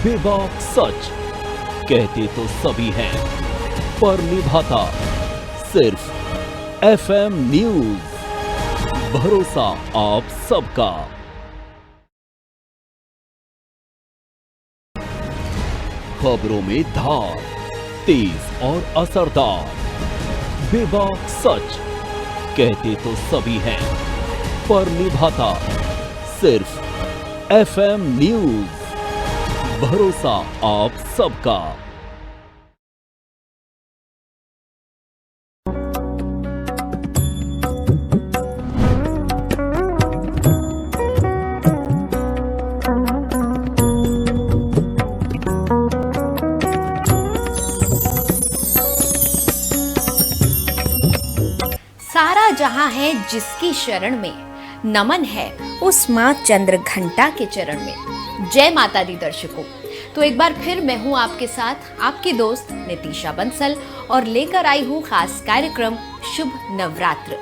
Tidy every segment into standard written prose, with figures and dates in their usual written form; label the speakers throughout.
Speaker 1: बेबाक सच कहते तो सभी हैं, पर निभाता सिर्फ एफएम न्यूज। भरोसा आप सबका। खबरों में धार, तेज और असरदार। बेबाक सच कहते तो सभी हैं, पर निभाता सिर्फ एफएम न्यूज। भरोसा आप सबका।
Speaker 2: सारा जहां है जिसकी शरण में, नमन है उस मां चंद्र घंटा के चरण में। जय माता दी दर्शकों, तो एक बार फिर मैं हूं आपके साथ आपकी दोस्त नितिशा बंसल और लेकर आई हूं खास कार्यक्रम शुभ नवरात्र।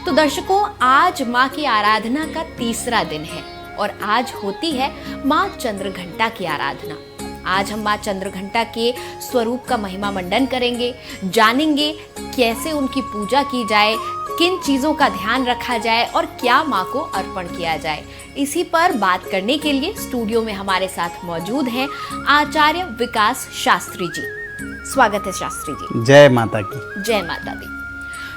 Speaker 2: तो दर्शकों, आज मां की आराधना का तीसरा दिन है और आज होती है मां चंद्र घंटा की आराधना। आज हम मां चंद्र घंटा के स्वरूप का महिमा मंडन करेंगे, जानेंगे कैसे उनकी पूजा की जाए, किन चीज़ों का ध्यान रखा जाए और क्या मां को अर्पण किया जाए। इसी पर बात करने के लिए स्टूडियो में हमारे साथ मौजूद हैं आचार्य विकास शास्त्री जी। स्वागत है शास्त्री जी।
Speaker 3: जय माता की।
Speaker 2: जय माता दी।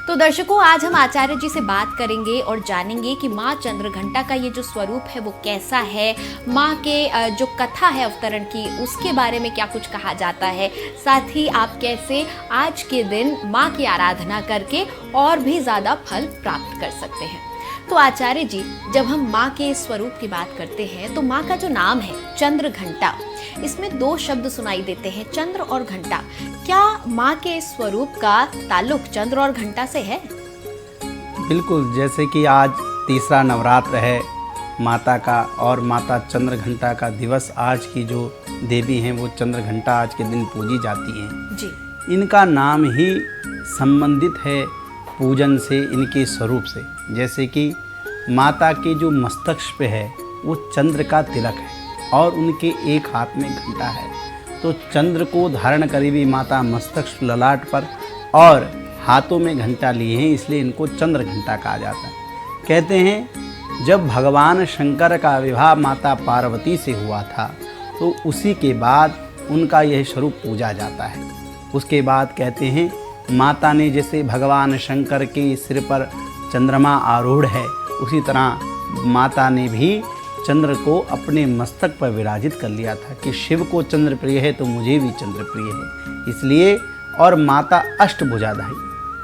Speaker 2: तो दर्शकों, आज हम आचार्य जी से बात करेंगे और जानेंगे कि माँ चंद्र घंटा का ये जो स्वरूप है वो कैसा है, माँ के जो कथा है अवतरण की उसके बारे में क्या कुछ कहा जाता है, साथ ही आप कैसे आज के दिन माँ की आराधना करके और भी ज़्यादा फल प्राप्त कर सकते हैं। तो आचार्य जी, जब हम माँ के स्वरूप की बात करते हैं तो माँ का जो नाम है चंद्र घंटा, इसमें दो शब्द सुनाई देते हैं, चंद्र और घंटा। क्या माँ के स्वरूप का ताल्लुक चंद्र और घंटा से है?
Speaker 3: बिल्कुल, जैसे कि आज तीसरा नवरात्र है माता का और माता चंद्र घंटा का दिवस, आज की जो देवी हैं वो चंद्र घंटा आज के दिन पूजी जाती हैं जी। इनका नाम ही संबंधित है पूजन से, इनके स्वरूप से। जैसे कि माता के जो मस्तक पे है वो चंद्र का तिलक है और उनके एक हाथ में घंटा है, तो चंद्र को धारण करी हुई माता मस्तक ललाट पर और हाथों में घंटा लिए हैं, इसलिए इनको चंद्र घंटा कहा जाता है। कहते हैं जब भगवान शंकर का विवाह माता पार्वती से हुआ था तो उसी के बाद उनका यह स्वरूप पूजा जाता है। उसके बाद कहते हैं माता ने जैसे भगवान शंकर के सिर पर चंद्रमा आरूढ़ है, उसी तरह माता ने भी चंद्र को अपने मस्तक पर विराजित कर लिया था कि शिव को चंद्र प्रिय है तो मुझे भी चंद्र प्रिय है, इसलिए। और माता अष्टभुजाधारी,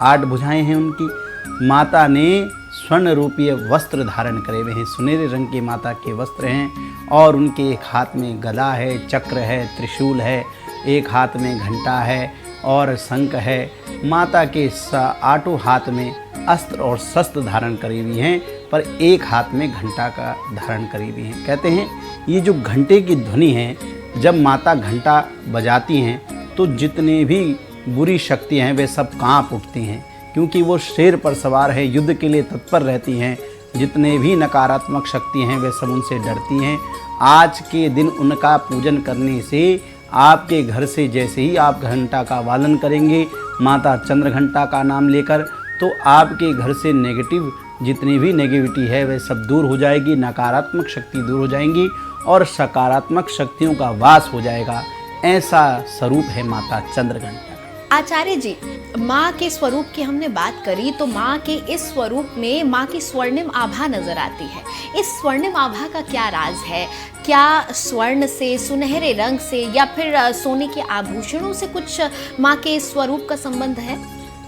Speaker 3: 8 भुजाएं हैं उनकी। माता ने स्वर्ण रूपीय वस्त्र धारण करे हुए हैं, सुनहरे रंग के माता के वस्त्र हैं और उनके एक हाथ में गदा है, चक्र है, त्रिशूल है, एक हाथ में घंटा है और शंख है। माता के 8 हाथ में अस्त्र और शस्त्र धारण करी हुई हैं, पर एक हाथ में घंटा का धारण करी हुई हैं। कहते हैं ये जो घंटे की ध्वनि है, जब माता घंटा बजाती हैं तो जितने भी बुरी शक्तियाँ हैं वे सब कांप उठती हैं, क्योंकि वो शेर पर सवार है, युद्ध के लिए तत्पर रहती हैं। जितने भी नकारात्मक शक्ति हैं वे सब उनसे डरती हैं। आज के दिन उनका पूजन करने से आपके घर से जैसे ही आप घंटा का वादन करेंगे माता चंद्र घंटा का नाम लेकर, तो आपके घर से नेगेटिव जितनी भी नेगेटिविटी है वह सब दूर हो जाएगी, नकारात्मक शक्ति दूर हो जाएंगी और सकारात्मक शक्तियों का वास हो जाएगा। ऐसा स्वरूप है माता चंद्र घंटा।
Speaker 2: आचार्य जी, माँ के स्वरूप की हमने बात करी तो माँ के इस स्वरूप में माँ की स्वर्णिम आभा नजर आती है। इस स्वर्णिम आभा का क्या राज है? क्या स्वर्ण से, सुनहरे रंग से या फिर सोने के आभूषणों से कुछ माँ के स्वरूप का संबंध है?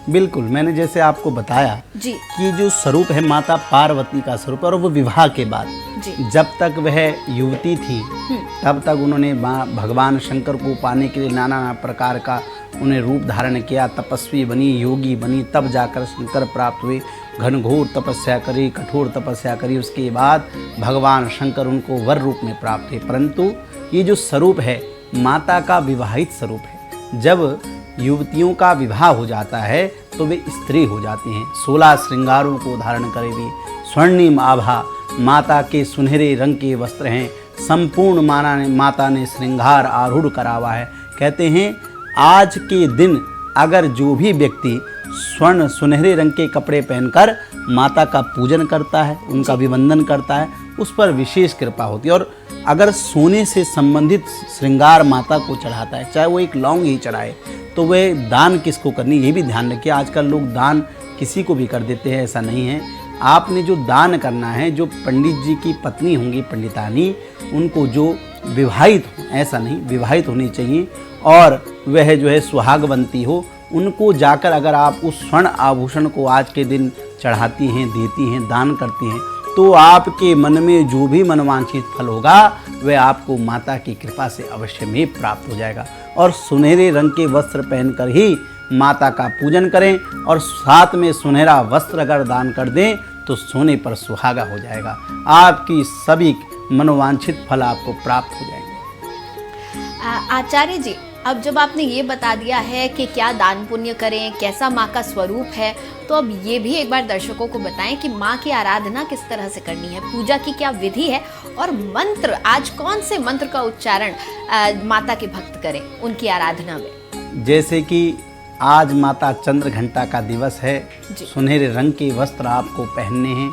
Speaker 3: बिल्कुल, मैंने जैसे आपको बताया
Speaker 2: जी
Speaker 3: कि जो स्वरूप है माता पार्वती का स्वरूप, और वो विवाह के बाद
Speaker 2: जी।
Speaker 3: जब तक वह युवती थी तब तक उन्होंने भगवान शंकर को पाने के लिए नाना प्रकार का उन्हें रूप धारण किया, तपस्वी बनी, योगी बनी, तब जाकर शंकर प्राप्त हुए। घनघोर तपस्या करी, कठोर तपस्या करी, उसके बाद भगवान शंकर उनको वर रूप में प्राप्त हुए। परंतु ये जो स्वरूप है माता का विवाहित स्वरूप है। जब युवतियों का विवाह हो जाता है तो वे स्त्री हो जाती हैं। 16 श्रृंगारों को धारण करे हुए स्वर्णिम आभा माता के सुनहरे रंग के वस्त्र हैं, संपूर्ण माता ने श्रृंगार आरूढ़ करावा है। कहते हैं आज के दिन अगर जो भी व्यक्ति स्वर्ण सुनहरे रंग के कपड़े पहनकर माता का पूजन करता है, उनका अभिवंदन करता है, उस पर विशेष कृपा होती है। और अगर सोने से संबंधित श्रृंगार माता को चढ़ाता है, चाहे वो एक लौंग ही चढ़ाए, तो वह दान किसको करनी, ये भी ध्यान रखिए। आजकल लोग दान किसी को भी कर देते हैं, ऐसा नहीं है। आपने जो दान करना है, जो पंडित जी की पत्नी होंगी पंडितानी, उनको जो विवाहित हो, ऐसा नहीं, विवाहित होनी चाहिए और वह जो है सुहागवंती हो, उनको जाकर अगर आप उस स्वर्ण आभूषण को आज के दिन चढ़ाती हैं, देती हैं, दान करती हैं, तो आपके मन में जो भी मनवांछित फल होगा वह आपको माता की कृपा से अवश्य में प्राप्त हो जाएगा। और सुनहरे रंग के वस्त्र पहनकर ही माता का पूजन करें और साथ में सुनहरा वस्त्र अगर दान कर दें तो सोने पर सुहागा हो जाएगा। आपकी सभी मनोवांछित फल आपको प्राप्त हो जाएंगे।
Speaker 2: आचार्य जी, अब जब आपने ये बता दिया है कि क्या दान पुण्य करें, कैसा माँ का स्वरूप है, तो अब ये भी एक बार दर्शकों को बताएं कि माँ की आराधना किस तरह से करनी है, पूजा की क्या विधि है और मंत्र, आज कौन से मंत्र का उच्चारण माता के भक्त करें उनकी आराधना में।
Speaker 3: जैसे कि आज माता चंद्र घंटा का दिवस है, सुनहरे रंग के वस्त्र आपको पहनने हैं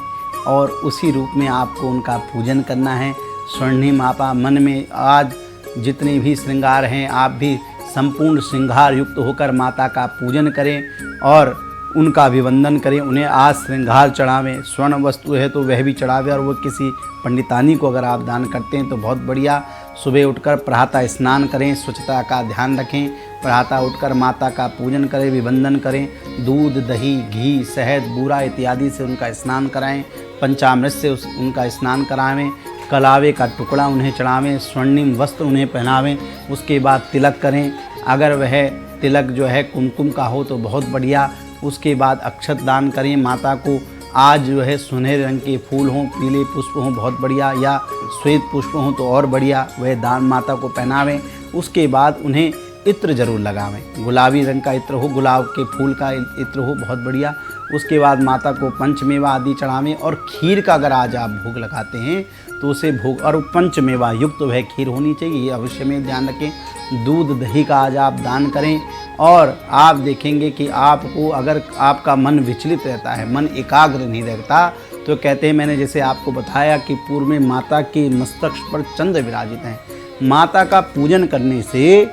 Speaker 3: और उसी रूप में आपको उनका पूजन करना है। स्वर्णिम माता मन में आज जितने भी श्रृंगार हैं, आप भी संपूर्ण श्रृंगार युक्त होकर माता का पूजन करें और उनका अभिवंदन करें। उन्हें आज श्रृंगार चढ़ावें, स्वर्ण वस्तु है तो वह भी चढ़ावें और वो किसी पंडितानी को अगर आप दान करते हैं तो बहुत बढ़िया। सुबह उठकर प्रातः स्नान करें, स्वच्छता का ध्यान रखें, प्रातः उठकर माता का पूजन करें, अभिवंदन करें, दूध दही घी शहद बूरा इत्यादि से उनका स्नान कराएं, पंचामृत से उनका स्नान करावें, कलावे का टुकड़ा उन्हें चढ़ावें, स्वर्णिम वस्त्र उन्हें पहनावें। उसके बाद तिलक करें, अगर वह तिलक जो है कुमकुम का हो तो बहुत बढ़िया। उसके बाद अक्षत दान करें माता को। आज जो है सुनहरे रंग के फूल हों, पीले पुष्प हों, बहुत बढ़िया, या श्वेत पुष्प हों तो और बढ़िया, वह दान माता को पहनावें। उसके बाद उन्हें इत्र जरूर लगावें, गुलाबी रंग का इत्र हो, गुलाब के फूल का इत्र हो, बहुत बढ़िया। उसके बाद माता को पंचमेवा आदि चढ़ावें और खीर का अगर आज आप भोग लगाते हैं तो उसे भोग, और पंचमेवा युक्त वह खीर होनी चाहिए, ये अवश्य में ध्यान रखें। दूध दही का आज आप दान करें और आप देखेंगे कि आपको अगर आपका मन विचलित रहता है, मन एकाग्र नहीं रहता, तो कहते हैं, मैंने जैसे आपको बताया कि पूर्व में माता के मस्तक पर चंद्र विराजित हैं। माता का पूजन करने से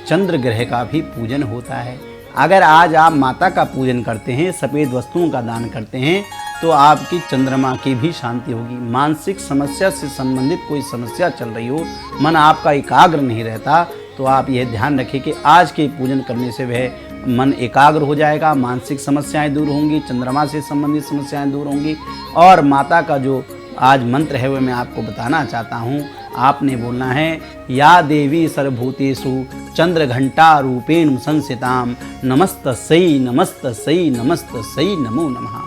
Speaker 3: चंद्र ग्रह का भी पूजन होता है। अगर आज आप माता का पूजन करते हैं, सफ़ेद वस्तुओं का दान करते हैं, तो आपकी चंद्रमा की भी शांति होगी। मानसिक समस्या से संबंधित कोई समस्या चल रही हो, मन आपका एकाग्र नहीं रहता, तो आप यह ध्यान रखें कि आज के पूजन करने से वह मन एकाग्र हो जाएगा, मानसिक समस्याएं दूर होंगी, चंद्रमा से संबंधित समस्याएं दूर होंगी। और माता का जो आज मंत्र है वह मैं आपको बताना चाहता हूँ। आपने बोलना है, या देवी सर्वभूतेषु चंद्र घंटा रूपेण संस्थिताम नमस्तस्यै नमस्तस्यै नमस्तस्यै नमो नमः।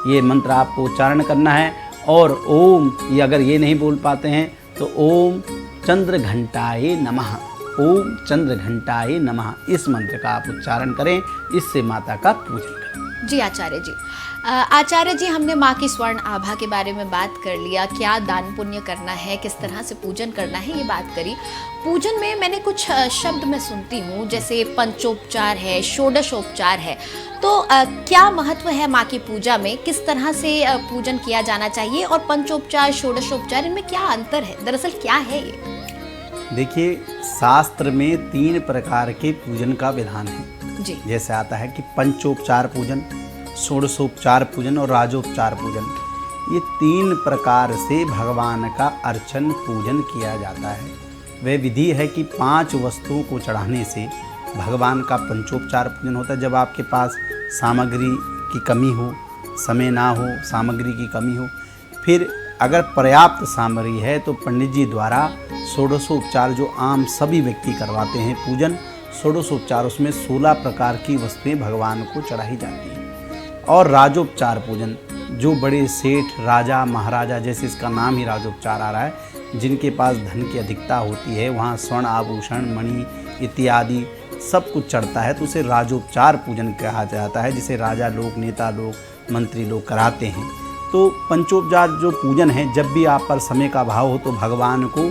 Speaker 3: ये मंत्र आपको उच्चारण करना है। और ओम, ये अगर ये नहीं बोल पाते हैं तो ओम चंद्र घंटाए नमः, ओम चंद्र घंटाए नमः, इस मंत्र का आप उच्चारण करें, इससे माता का पूजन करें।
Speaker 2: जी आचार्य जी, आचार्य जी, हमने माँ की स्वर्ण आभा के बारे में बात कर लिया, क्या दान पुण्य करना है, किस तरह से पूजन करना है, ये बात करी। पूजन में मैंने कुछ शब्द मैं सुनती हूँ, जैसे पंचोपचार है, षोडशोपचार है, तो क्या महत्व है माँ की पूजा में, किस तरह से पूजन किया जाना चाहिए, और पंचोपचार षोडशोपचार इनमें क्या अंतर है, दरअसल क्या है ये?
Speaker 3: देखिए, शास्त्र में 3 प्रकार के पूजन का विधान है
Speaker 2: जी।
Speaker 3: जैसे आता है कि पंचोपचार पूजन, षोडशोपचार पूजन और राजोपचार पूजन। ये 3 प्रकार से भगवान का अर्चन पूजन किया जाता है। वह विधि है कि 5 वस्तुओं को चढ़ाने से भगवान का पंचोपचार पूजन होता है। जब आपके पास सामग्री की कमी हो, समय ना हो, सामग्री की कमी हो, फिर अगर पर्याप्त सामग्री है तो पंडित जी द्वारा षोडशोपचार, जो आम सभी व्यक्ति करवाते हैं पूजन, षोडशोपचार, उसमें 16 प्रकार की वस्तुएं भगवान को चढ़ाई जाती हैं। और राजोपचार पूजन, जो बड़े सेठ, राजा, महाराजा, जैसे इसका नाम ही राजोपचार आ रहा है, जिनके पास धन की अधिकता होती है, वहाँ स्वर्ण आभूषण मणि इत्यादि सब कुछ चढ़ता है, तो उसे राजोपचार पूजन कहा जाता है, जिसे राजा लोग, नेता लोग, मंत्री लोग कराते हैं। तो पंचोपचार जो पूजन है, जब भी आप पर समय का भाव हो तो भगवान को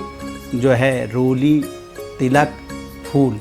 Speaker 3: जो है रोली, तिलक, फूल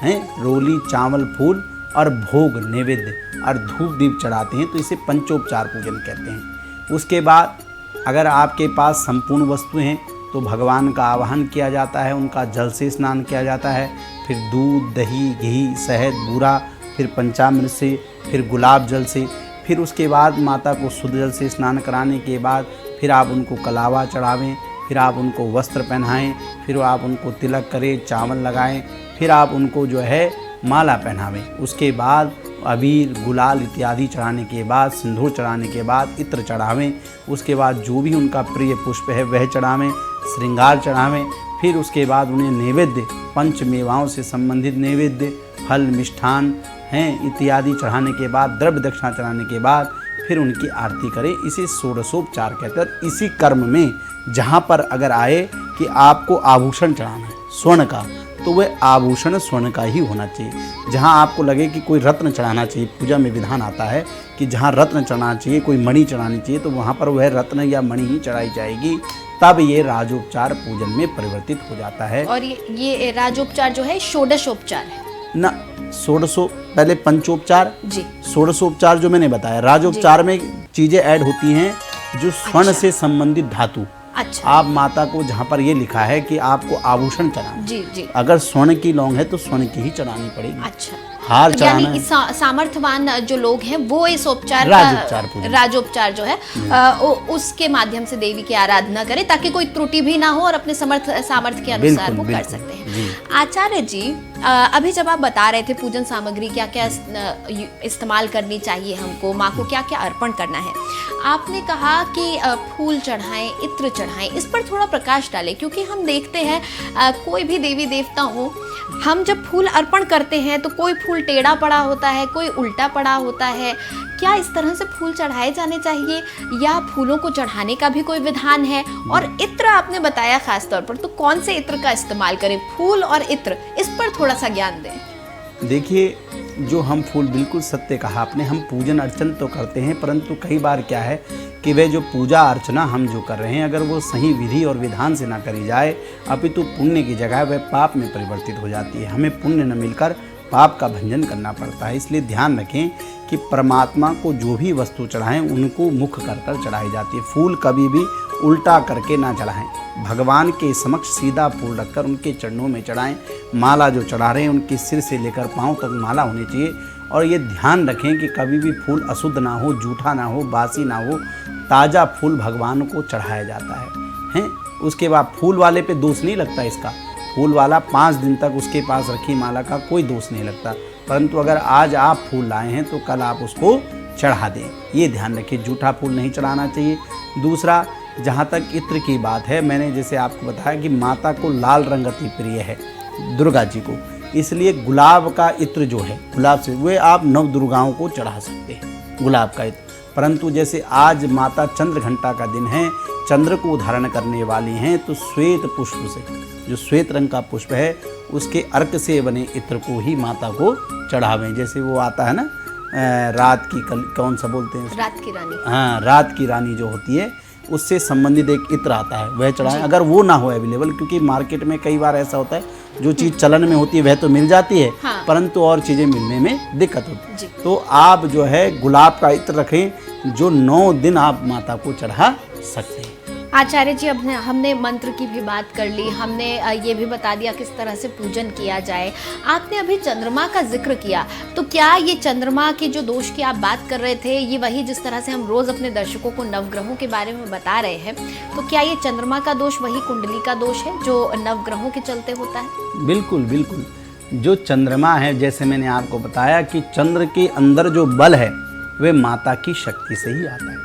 Speaker 3: हैं, रोली, चावल, फूल और भोग नैवेद्य और धूप दीप चढ़ाते हैं, तो इसे पंचोपचार पूजन कहते हैं। उसके बाद अगर आपके पास संपूर्ण वस्तुएं हैं तो भगवान का आवाहन किया जाता है, उनका जल से स्नान किया जाता है, फिर दूध, दही, घी, शहद, बूरा, फिर पंचामृत से, फिर गुलाब जल से, फिर उसके बाद माता को शुद्ध जल से स्नान कराने के बाद फिर आप उनको कलावा चढ़ावें, फिर आप उनको वस्त्र पहनाएं, फिर आप उनको तिलक करें, चावल लगाएं, फिर आप उनको जो है माला पहनावें। उसके बाद अबीर, गुलाल इत्यादि चढ़ाने के बाद, सिंदूर चढ़ाने के बाद इत्र चढ़ावें। उसके बाद जो भी उनका प्रिय पुष्प है वह चढ़ावें, श्रृंगार चढ़ावें। फिर उसके बाद उन्हें नैवेद्य, पंच मेवाओं से संबंधित नैवेद्य, फल, मिष्ठान हैं इत्यादि चढ़ाने के बाद, द्रव्य दक्षिणा चढ़ाने के बाद फिर उनकी आरती करें। इसे षोडशोपचार कहते हैं। इसी कर्म में जहाँ पर अगर आए कि आपको आभूषण चढ़ाना है स्वर्ण का, तो वह आभूषण स्वर्ण का ही होना चाहिए। जहाँ आपको लगे कि कोई रत्न चढ़ाना चाहिए, पूजा में विधान आता है कि जहाँ रत्न चढ़ाना चाहिए, कोई मणि चढ़ानी चाहिए, तो वहाँ पर वह रत्न या मणि ही चढ़ाई जाएगी, तब ये राजोपचार पूजन में परिवर्तित हो जाता है।
Speaker 2: और ये राजोपचार जो है षोडशोपचार है
Speaker 3: ना, षोडशो पहले पंचोपचार
Speaker 2: जी,
Speaker 3: षोडशोपचार जो मैंने बताया। राजोपचार में चीजें ऐड होती हैं जो स्वर्ण
Speaker 2: अच्छा।
Speaker 3: से संबंधित धातु।
Speaker 2: अच्छा,
Speaker 3: आप माता को जहाँ पर ये लिखा है कि आपको आभूषण चढ़ाना,
Speaker 2: जी जी,
Speaker 3: अगर स्वर्ण की लौंग है तो स्वर्ण की ही चढ़ानी पड़ेगी।
Speaker 2: अच्छा,
Speaker 3: हार चढ़ाना
Speaker 2: यानी सामर्थ्यवान जो लोग हैं वो इस उपचार
Speaker 3: राजोपचार
Speaker 2: का
Speaker 3: पूजन।
Speaker 2: राजोपचार जो है उसके माध्यम से देवी की आराधना करें, ताकि कोई त्रुटि भी ना हो और अपने सामर्थ्य के अनुसार वो कर सकते हैं। आचार्य जी, अभी जब आप बता रहे थे पूजन सामग्री क्या क्या इस्तेमाल करनी चाहिए, हमको माँ को क्या क्या अर्पण करना है, आपने कहा कि फूल चढ़ाएं, इत्र चढ़ाएं, इस पर थोड़ा प्रकाश डालें, क्योंकि हम देखते हैं कोई भी देवी देवता हो, हम जब फूल अर्पण करते हैं तो कोई फूल टेढ़ा पड़ा होता है, कोई उल्टा पड़ा होता है। क्या इस तरह से फूल चढ़ाए जाने चाहिए या फूलों को चढ़ाने का भी कोई विधान है? और इत्र आपने बताया खास तौर पर, तो कौन से इत्र का इस्तेमाल करें, फूल और इत्र, इस पर थोड़ा सा ज्ञान दें।
Speaker 3: देखिए, जो हम फूल, बिल्कुल सत्य कहा आपने, हम पूजन अर्चन तो करते हैं, परंतु कई बार क्या है कि वह जो पूजा अर्चना हम जो कर रहे हैं, अगर वो सही विधि और विधान से ना करी जाए, अपितु पुण्य की जगह वह पाप में परिवर्तित हो जाती है। हमें पुण्य न मिलकर पाप का भंजन करना पड़ता है। इसलिए ध्यान रखें कि परमात्मा को जो भी वस्तु चढ़ाएं उनको मुख कर चढ़ाई जाती है। फूल कभी भी उल्टा करके ना चढ़ाएं, भगवान के समक्ष सीधा फूल रखकर उनके चरणों में चढ़ाएं। माला जो चढ़ा रहे हैं उनके सिर से लेकर पांव तक माला होनी चाहिए। और ये ध्यान रखें कि कभी भी फूल अशुद्ध ना हो, जूठा ना हो, बासी ना हो, ताज़ा फूल भगवान को चढ़ाया जाता है। उसके बाद फूल वाले पे दोष नहीं लगता इसका, फूल वाला 5 दिन तक उसके पास रखी माला का कोई दोष नहीं लगता, परंतु अगर आज आप फूल लाए हैं तो कल आप उसको चढ़ा दें, ये ध्यान रखिए। जूठा फूल नहीं चढ़ाना चाहिए। दूसरा, जहाँ तक इत्र की बात है, मैंने जैसे आपको बताया कि माता को लाल रंग अति प्रिय है, दुर्गा जी को, इसलिए गुलाब का इत्र जो है, गुलाब से वे आप नव दुर्गाओं को चढ़ा सकते हैं गुलाब का इत्र। परंतु जैसे आज माता चंद्र घंटा का दिन है, चंद्र को धारण करने वाली हैं, तो श्वेत पुष्प से, जो श्वेत रंग का पुष्प है, उसके अर्क से बने इत्र को ही माता को चढ़ावें। जैसे वो आता है ना, रात की कौन सा बोलते हैं,
Speaker 2: रात की रानी,
Speaker 3: हाँ, रात की रानी जो होती है, उससे संबंधित एक इत्र आता है, वह चढ़ाएं। अगर वो ना हो अवेलेबल, क्योंकि मार्केट में कई बार ऐसा होता है जो चीज़ चलन में होती है वह तो मिल जाती है,
Speaker 2: हाँ।
Speaker 3: परंतु और चीज़ें मिलने में दिक्कत होती
Speaker 2: जी।
Speaker 3: है, तो आप जो है गुलाब का इत्र रखें, जो 9 दिन आप माता को चढ़ा सकते हैं।
Speaker 2: आचार्य जी, अब हमने मंत्र की भी बात कर ली, हमने ये भी बता दिया किस तरह से पूजन किया जाए। आपने अभी चंद्रमा का जिक्र किया, तो क्या ये चंद्रमा के जो दोष की आप बात कर रहे थे, ये वही जिस तरह से हम रोज अपने दर्शकों को नवग्रहों के बारे में बता रहे हैं, तो क्या ये चंद्रमा का दोष वही कुंडली का दोष है जो नवग्रहों के चलते होता है?
Speaker 3: बिल्कुल बिल्कुल। जो चंद्रमा है, जैसे मैंने आपको बताया कि चंद्र के अंदर जो बल है वह माता की शक्ति से ही आता है।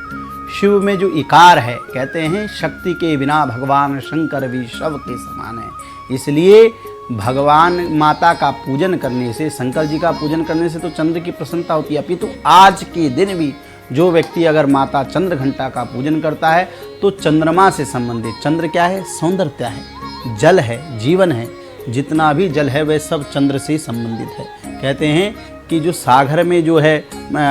Speaker 3: शिव में जो इकार है, कहते हैं शक्ति के बिना भगवान शंकर भी शव के समान है। इसलिए भगवान माता का पूजन करने से, शंकर जी का पूजन करने से तो चंद्र की प्रसन्नता होती है। अपितु आज के दिन भी जो व्यक्ति अगर माता चंद्र घंटा का पूजन करता है तो चंद्रमा से संबंधित, चंद्र क्या है, सौंदर्यता है, जल है, जीवन है, जितना भी जल है वह सब चंद्र से संबंधित है। कहते हैं कि जो सागर में जो है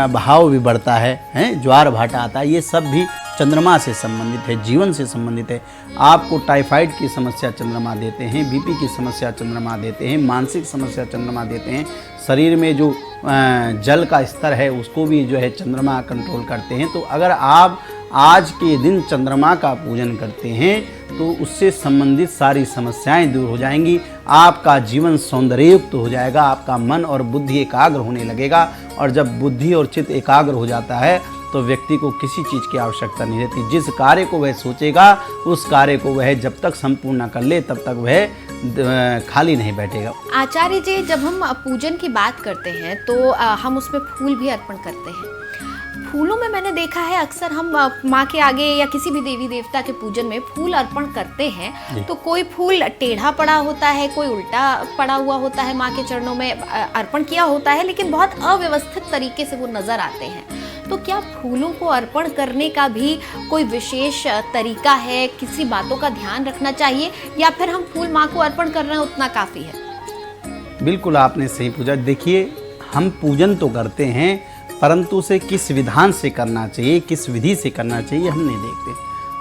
Speaker 3: भाव भी बढ़ता है, ज्वार भाटा आता है, ये सब भी चंद्रमा से संबंधित है, जीवन से संबंधित है। आपको टाइफाइड की समस्या चंद्रमा देते हैं, बीपी की समस्या चंद्रमा देते हैं, मानसिक समस्या चंद्रमा देते हैं, शरीर में जो जल का स्तर है उसको भी जो है चंद्रमा कंट्रोल करते हैं। तो अगर आप आज के दिन चंद्रमा का पूजन करते हैं तो उससे संबंधित सारी समस्याएं दूर हो जाएंगी, आपका जीवन सौंदर्ययुक्त हो जाएगा, आपका मन और बुद्धि एकाग्र होने लगेगा। और जब बुद्धि और चित्त एकाग्र हो जाता है तो व्यक्ति को किसी चीज़ की आवश्यकता नहीं रहती। जिस कार्य को वह सोचेगा उस कार्य को वह जब तक संपूर्ण न कर ले तब तक वह खाली नहीं बैठेगा।
Speaker 2: आचार्य जी, जब हम पूजन की बात करते हैं तो हम उसमें फूल भी अर्पण करते हैं। फूलों में मैंने देखा है अक्सर हम माँ के आगे या किसी भी देवी देवता के पूजन में फूल अर्पण करते हैं तो कोई फूल टेढ़ा पड़ा होता है, कोई उल्टा पड़ा हुआ होता है, माँ के चरणों में अर्पण किया होता है, लेकिन बहुत अव्यवस्थित तरीके से वो नजर आते हैं। तो क्या फूलों को अर्पण करने का भी कोई विशेष तरीका है, किसी बातों का ध्यान रखना चाहिए, या फिर हम फूल माँ को अर्पण कर रहे हैं उतना काफ़ी है?
Speaker 3: बिल्कुल आपने सही पूछा। देखिए, हम पूजन तो करते हैं परंतु उसे किस विधान से करना चाहिए, किस विधि से करना चाहिए हम नहीं देखते।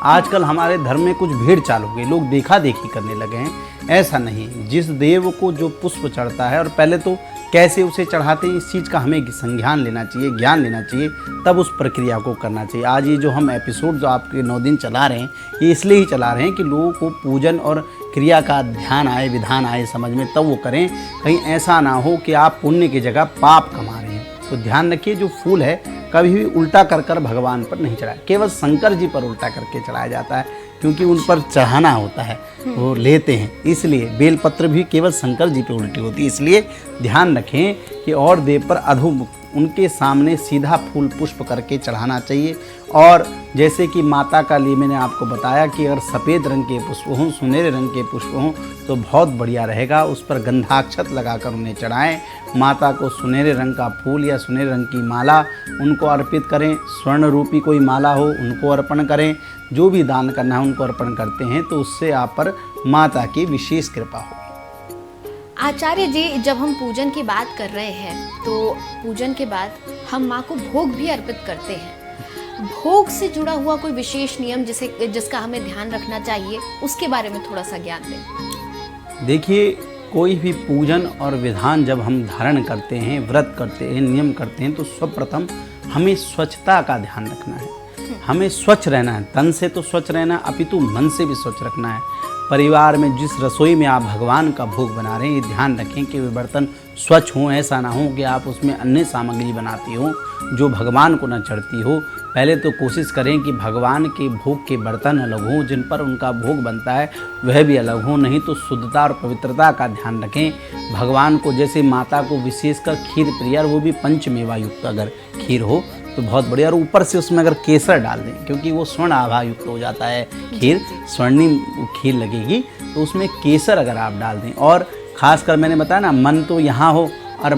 Speaker 3: आजकल हमारे धर्म में कुछ भीड़ चाल हो गई, लोग देखा देखी करने लगे हैं। ऐसा नहीं, जिस देव को जो पुष्प चढ़ता है और पहले तो कैसे उसे चढ़ाते हैं इस चीज़ का हमें संज्ञान लेना चाहिए, ज्ञान लेना चाहिए, तब उस प्रक्रिया को करना चाहिए। आज ये जो हम एपिसोड जो आपके 9 दिन चला रहे हैं ये इसलिए ही चला रहे हैं कि लोगों को पूजन और क्रिया का ध्यान आए, विधान आए समझ में, तब वो करें। कहीं ऐसा ना हो कि आप पुण्य की जगह पाप कमा रहे हैं। तो ध्यान रखिए, जो फूल है कभी भी उल्टा कर कर भगवान पर नहीं चढ़ाया, केवल शंकर जी पर उल्टा करके चढ़ाया जाता है, क्योंकि उन पर चढ़ाना होता है, वो लेते हैं। इसलिए बेलपत्र भी केवल शंकर जी पे उल्टी होती है। इसलिए ध्यान रखें कि और देव पर अधोमुख उनके सामने सीधा फूल पुष्प करके चढ़ाना चाहिए। और जैसे कि माता का लिए मैंने आपको बताया कि अगर सफ़ेद रंग के पुष्प हों, सुनहरे रंग के पुष्प हों तो बहुत बढ़िया रहेगा। उस पर गंधाक्षत लगाकर उन्हें चढ़ाएं। माता को सुनहरे रंग का फूल या सुनहरे रंग की माला उनको अर्पित करें। स्वर्ण रूपी कोई माला हो उनको अर्पण करें। जो भी दान करना है उनको अर्पण करते हैं तो उससे आप पर माता की विशेष कृपा हो।
Speaker 2: आचार्य जी, जब हम पूजन की बात कर रहे हैं तो पूजन के बाद हम माँ को भोग भी अर्पित करते हैं। भोग से जुड़ा हुआ कोई विशेष नियम जिसका हमें ध्यान रखना चाहिए, उसके बारे में थोड़ा सा ज्ञान दें।
Speaker 3: देखिए, कोई भी पूजन और विधान जब हम धारण करते हैं, व्रत करते हैं, नियम करते हैं तो सर्वप्रथम हमें स्वच्छता का ध्यान रखना है। हमें स्वच्छ रहना है, तन से तो स्वच्छ रहना, अपितु मन से भी स्वच्छ रखना है। परिवार में जिस रसोई में आप भगवान का भोग बना रहे हैं ये ध्यान रखें कि वे बर्तन स्वच्छ हों। ऐसा ना हो कि आप उसमें अन्य सामग्री बनाती हो जो भगवान को न चढ़ती हो। पहले तो कोशिश करें कि भगवान के भोग के बर्तन अलग हों, जिन पर उनका भोग बनता है वह भी अलग हों। नहीं तो शुद्धता और पवित्रता का ध्यान रखें। भगवान को, जैसे माता को विशेषकर खीर प्रिय, और वो भी पंचमेवा युक्त अगर खीर हो तो बहुत बढ़िया। और ऊपर से उसमें अगर केसर डाल दें, क्योंकि वो स्वर्ण आभा युक्त हो जाता है खीर, स्वर्णिम खीर लगेगी, तो उसमें केसर अगर आप डाल दें। और ख़ासकर मैंने बताया ना, मन तो यहाँ हो और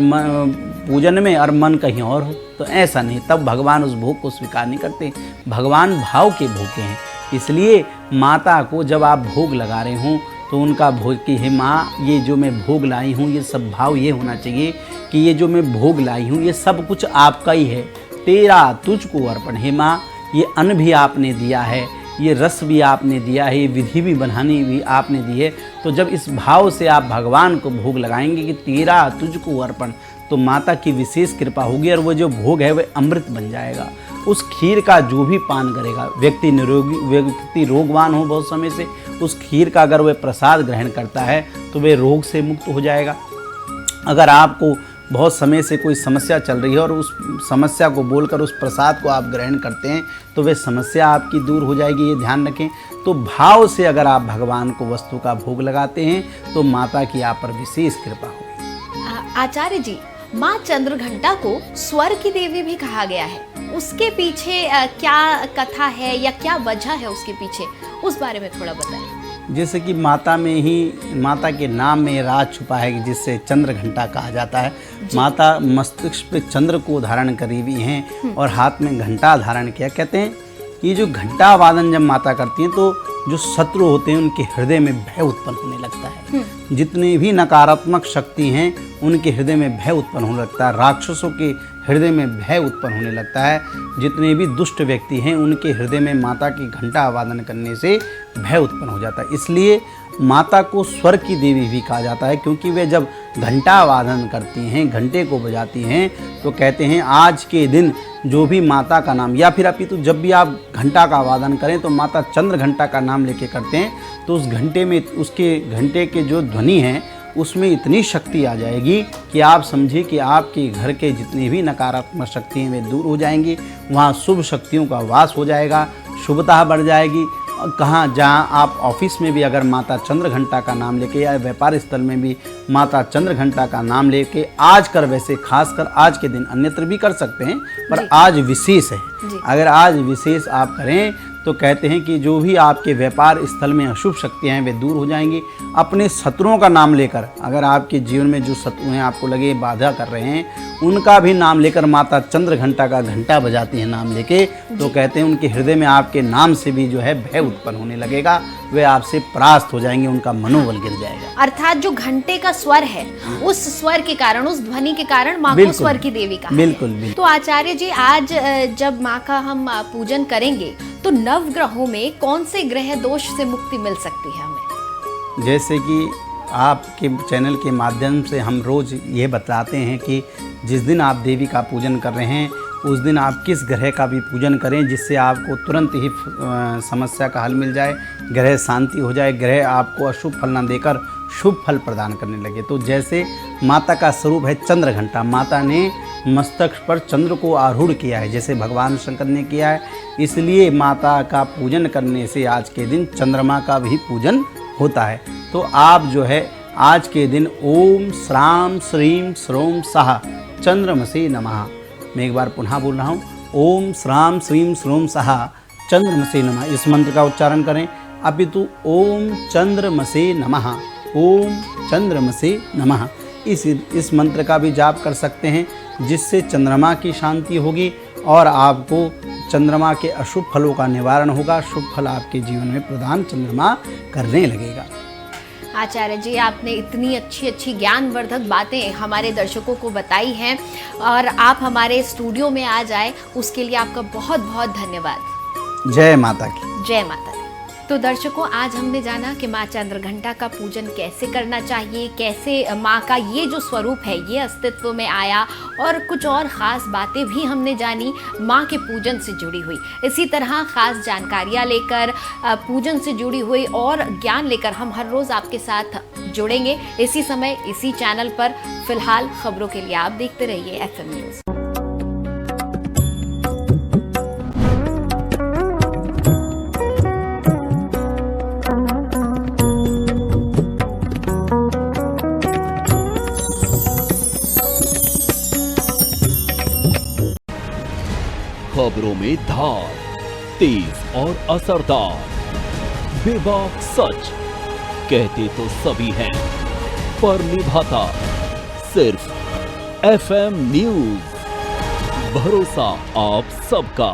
Speaker 3: पूजन में और मन कहीं और हो, तो ऐसा नहीं, तब भगवान उस भोग को स्वीकार नहीं करते। भगवान भाव के भोगे हैं। इसलिए माता को जब आप भोग लगा रहे हों तो उनका भोग की, हे माँ, ये जो मैं भोग लाई हूँ ये सब भाव ये होना चाहिए कि ये जो मैं भोग लाई हूँ ये सब कुछ आपका ही है, तेरा तुझको अर्पण। हे माँ, ये अन्न भी आपने दिया है, ये रस भी आपने दिया है, ये विधि भी बनानी भी आपने दी है। तो जब इस भाव से आप भगवान को भोग लगाएंगे कि तेरा तुझको अर्पण, तो माता की विशेष कृपा होगी और वो जो भोग है वह अमृत बन जाएगा। उस खीर का जो भी पान करेगा, व्यक्ति रोगवान हो बहुत समय से, उस खीर का अगर वह प्रसाद ग्रहण करता है तो वह रोग से मुक्त हो जाएगा। अगर आपको बहुत समय से कोई समस्या चल रही है और उस समस्या को बोलकर उस प्रसाद को आप ग्रहण करते हैं तो वह समस्या आपकी दूर हो जाएगी, ये ध्यान रखें। तो भाव से अगर आप भगवान को वस्तु का भोग लगाते हैं तो माता की आप पर विशेष कृपा होगी।
Speaker 2: आचार्य जी, माँ चंद्रघंटा को स्वर की देवी भी कहा गया है, उसके पीछे क्या कथा है या क्या वजह है उसके पीछे, उस बारे में थोड़ा बताइए।
Speaker 3: जैसे कि माता में ही, माता के नाम में राज छुपा है जिससे चंद्रघंटा कहा जाता है। माता मस्तिष्क पे चंद्र को धारण करी हुई हैं और हाथ में घंटा धारण किया। कहते हैं कि जो घंटा वादन जब माता करती हैं तो जो शत्रु होते हैं उनके हृदय में भय उत्पन्न होने लगता है। जितने भी नकारात्मक शक्ति हैं उनके हृदय में भय उत्पन्न होने लगता है। राक्षसों के हृदय में भय उत्पन्न होने लगता है। जितने भी दुष्ट व्यक्ति हैं उनके हृदय में माता की घंटा आवादन करने से भय उत्पन्न हो जाता है। इसलिए माता को स्वर्ग की देवी भी कहा जाता है, क्योंकि वे जब घंटा आवादन करती हैं, घंटे को बजाती हैं, तो कहते हैं आज के दिन जो भी माता का नाम, या फिर अपितु जब भी आप घंटा का आवादन करें तो माता चंद्र घंटा का नाम लेके करते हैं, तो उस घंटे में, उसके घंटे के जो ध्वनि हैं उसमें इतनी शक्ति आ जाएगी कि आप समझिए कि आपके घर के जितनी भी नकारात्मक शक्ति हैं वे दूर हो जाएंगी। वहाँ शुभ शक्तियों का वास हो जाएगा, शुभता बढ़ जाएगी। कहाँ, जहाँ आप ऑफिस में भी अगर माता चंद्र घंटा का नाम लेके, या व्यापार स्थल में भी माता चंद्र घंटा का नाम लेके आज कर, वैसे खासकर आज के दिन अन्यत्र भी कर सकते हैं, पर आज विशेष है। अगर आज विशेष आप करें तो कहते हैं कि जो भी आपके व्यापार स्थल में अशुभ शक्तियाँ हैं वे दूर हो जाएंगी। अपने शत्रुओं का नाम लेकर, अगर आपके जीवन में जो शत्रु हैं आपको लगे बाधा कर रहे हैं, उनका भी नाम लेकर माता चंद्र घंटा का घंटा बजाती हैं नाम लेके, तो कहते हैं उनके हृदय में आपके नाम से भी जो है भय उत्पन्न होने लगेगा, वे आपसे परास्त हो जाएंगे, उनका मनोबल गिर जाएगा।
Speaker 2: अर्थात जो घंटे का स्वर है, उस स्वर के कारण, उस ध्वनि के कारण माँ को स्वर की देवी कहा है।
Speaker 3: बिल्कुल।
Speaker 2: तो आचार्य जी, आज जब माँ का हम पूजन करेंगे तो नवग्रहों में कौन से ग्रह दोष से मुक्ति मिल सकती है हमें?
Speaker 3: जैसे कि आपके चैनल के माध्यम से हम रोज़ ये बताते हैं कि जिस दिन आप देवी का पूजन कर रहे हैं उस दिन आप किस ग्रह का भी पूजन करें, जिससे आपको तुरंत ही समस्या का हल मिल जाए, ग्रह शांति हो जाए, ग्रह आपको अशुभ फल न देकर शुभ फल प्रदान करने लगे। तो जैसे माता का स्वरूप है चंद्र घंटा, माता ने मस्तक पर चंद्र को आरूढ़ किया है, जैसे भगवान शंकर ने किया है, इसलिए माता का पूजन करने से आज के दिन चंद्रमा का भी पूजन होता है। तो आप जो है आज के दिन ओम श्राम श्रीम श्रोम साह चंद्रमसे नमः, मैं एक बार पुनः बोल रहा हूँ, ओम श्राम श्रीम श्रोम साह चंद्रमसे नमः, इस मंत्र का उच्चारण करें। अपितु ओम चंद्रमसे नमः, ओम चंद्रमसे नमः, इस मंत्र का भी जाप कर सकते हैं, जिससे चंद्रमा की शांति होगी और आपको चंद्रमा के अशुभ फलों का निवारण होगा, शुभ फल आपके जीवन में प्रदान चंद्रमा करने लगेगा।
Speaker 2: आचार्य जी, आपने इतनी अच्छी अच्छी ज्ञानवर्धक बातें हमारे दर्शकों को बताई हैं, और आप हमारे स्टूडियो में आ जाए उसके लिए आपका बहुत बहुत धन्यवाद।
Speaker 3: जय माता की।
Speaker 2: जय माता दी। तो दर्शकों, आज हमने जाना कि माँ चंद्र घंटा का पूजन कैसे करना चाहिए, कैसे माँ का ये जो स्वरूप है ये अस्तित्व में आया, और कुछ और ख़ास बातें भी हमने जानी माँ के पूजन से जुड़ी हुई। इसी तरह ख़ास जानकारियाँ लेकर, पूजन से जुड़ी हुई और ज्ञान लेकर हम हर रोज़ आपके साथ जुड़ेंगे, इसी समय इसी चैनल पर। फिलहाल खबरों के लिए आप देखते रहिए FM न्यूज़।
Speaker 1: खबरों में धार, तेज और असरदार, बेबाक सच, कहते तो सभी हैं, पर निभाता सिर्फ FM न्यूज़। भरोसा आप सबका।